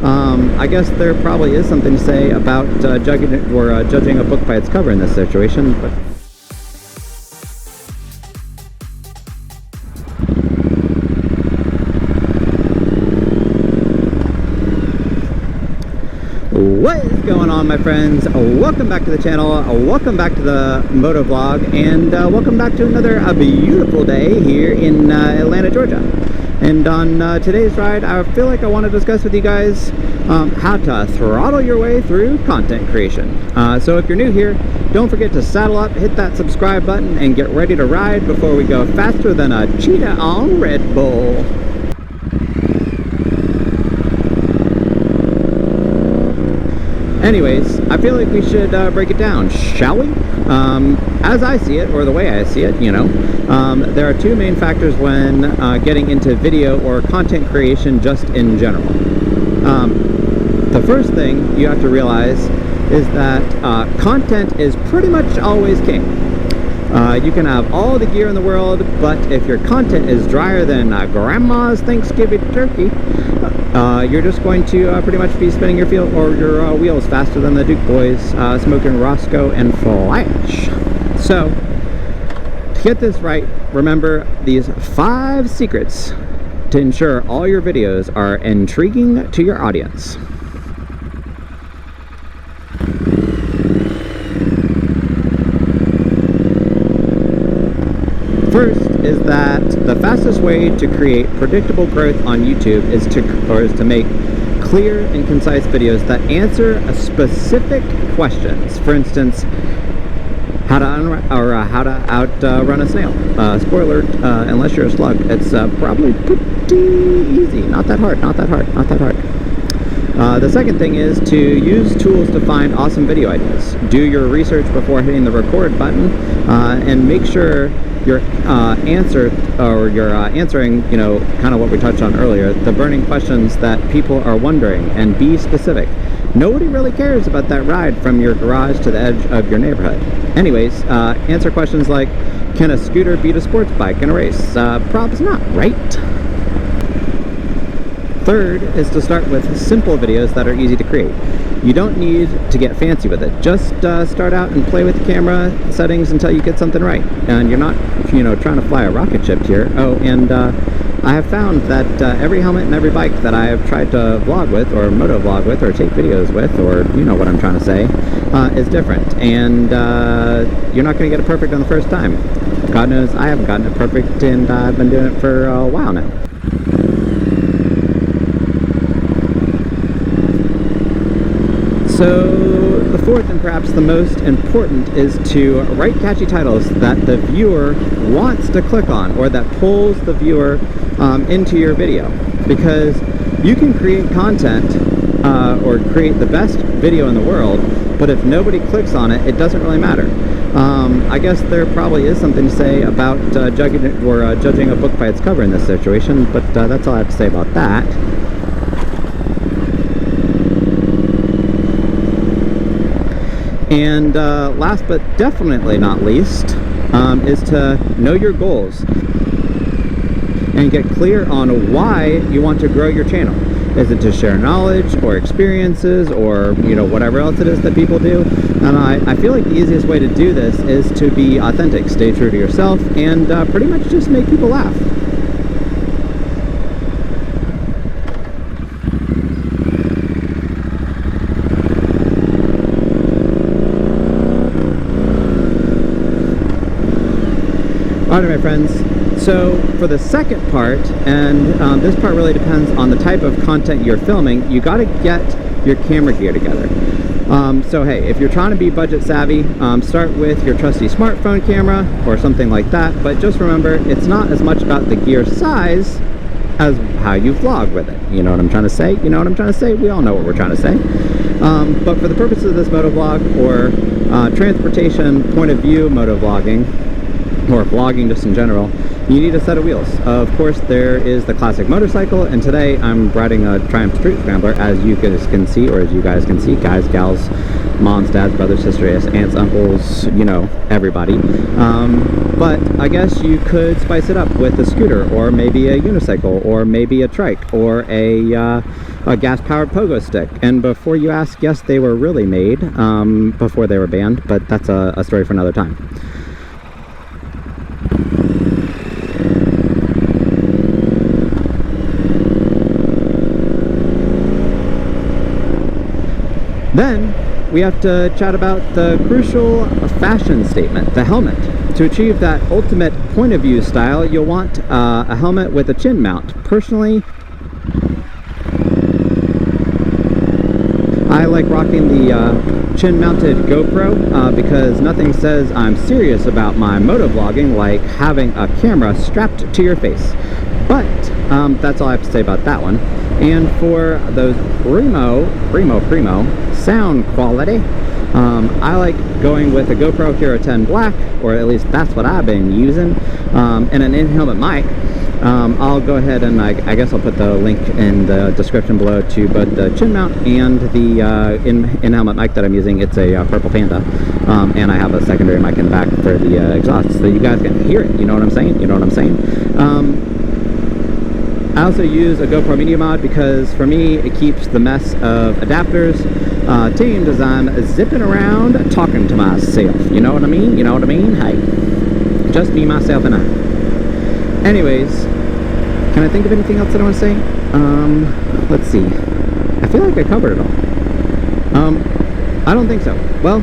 I guess there probably is something to say about judging a book by its cover in this situation, but what is going on, my friends? Welcome back to the channel, welcome back to the Motovlog, and welcome back to another beautiful day here in Atlanta, Georgia. And on today's ride, I feel like I want to discuss with you guys how to throttle your way through content creation. So if you're new here, don't forget to saddle up, hit that subscribe button, and get ready to ride before we go faster than a cheetah on Red Bull. Anyways, I feel like we should break it down, shall we? As I see it, or the way I see it, you know, there are two main factors when getting into video or content creation just in general. The first thing you have to realize is that content is pretty much always king. You can have all the gear in the world, but if your content is drier than grandma's Thanksgiving turkey, you're just going to pretty much be spinning your wheels faster than the Duke boys smoking Roscoe and Flash. So, to get this right, remember these 5 secrets to ensure all your videos are intriguing to your audience. First is that the fastest way to create predictable growth on YouTube is to make clear and concise videos that answer a specific questions. For instance, how to outrun a snail. Spoiler alert, unless you're a slug, it's probably pretty easy. Not that hard, not that hard, not that hard. The second thing is to use tools to find awesome video ideas. Do your research before hitting the record button, and make sure you're answering, you know, kind of what we touched on earlier, the burning questions that people are wondering, and be specific. Nobody really cares about that ride from your garage to the edge of your neighborhood. Anyways, answer questions like, can a scooter beat a sports bike in a race? Probably not, right? Third is to start with simple videos that are easy to create. You don't need to get fancy with it. Just start out and play with the camera settings until you get something right. And you're not, you know, trying to fly a rocket ship here. Oh, and I have found that every helmet and every bike that I have tried to vlog with, or motovlog with, or take videos with, or you know what I'm trying to say, is different. And you're not going to get it perfect on the first time. God knows I haven't gotten it perfect, and I've been doing it for a while now. So the fourth and perhaps the most important is to write catchy titles that the viewer wants to click on, or that pulls the viewer into your video. Because you can create content or create the best video in the world, but if nobody clicks on it, it doesn't really matter. I guess there probably is something to say about judging a book by its cover in this situation, but that's all I have to say about that. And last but definitely not least is to know your goals and get clear on why you want to grow your channel. Is it to share knowledge or experiences, or you know, whatever else it is that people do? And I feel like the easiest way to do this is to be authentic, stay true to yourself, and pretty much just make people laugh. Alright, my friends, so for the second part, and this part really depends on the type of content you're filming, you got to get your camera gear together. So hey, if you're trying to be budget savvy, start with your trusty smartphone camera or something like that, but just remember, it's not as much about the gear size as how you vlog with it. You know what I'm trying to say? You know what I'm trying to say? We all know what we're trying to say. But for the purposes of this motovlog, or transportation point of view motovlogging, or vlogging just in general, you need a set of wheels. Of course, there is the classic motorcycle, and today I'm riding a Triumph Street Scrambler, as you guys can see, or as you guys can see, guys, gals, moms, dads, brothers, sisters, aunts, uncles, you know, everybody. But I guess you could spice it up with a scooter, or maybe a unicycle, or maybe a trike, or a a gas-powered pogo stick. And before you ask, yes, they were really made before they were banned, but that's a story for another time. Then we have to chat about the crucial fashion statement, the helmet. To achieve that ultimate point of view style, you'll want a helmet with a chin mount. Personally, I like rocking the chin mounted GoPro because nothing says I'm serious about my motovlogging like having a camera strapped to your face. But that's all I have to say about that one. And for those primo sound quality, I like going with a GoPro Hero 10 Black, or at least that's what I've been using, and an in-helmet mic. I'll go ahead and I guess I'll put the link in the description below to both the chin mount and the in-helmet mic that I'm using. It's a Purple Panda, and I have a secondary mic in the back for the exhaust, so you guys can hear it. You know what I'm saying? You know what I'm saying? I also use a GoPro Media Mod because for me it keeps the mess of adapters tamed as I'm zipping around talking to myself. You know what I mean? You know what I mean? Hey, just me, myself, and I. Anyways, can I think of anything else that I want to say? Let's see. I feel like I covered it all. I don't think so. Well,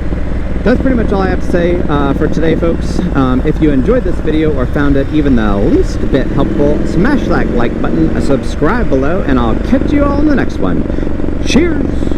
that's pretty much all I have to say for today, folks. If you enjoyed this video or found it even the least bit helpful, smash that like button, subscribe below, and I'll catch you all in the next one. Cheers!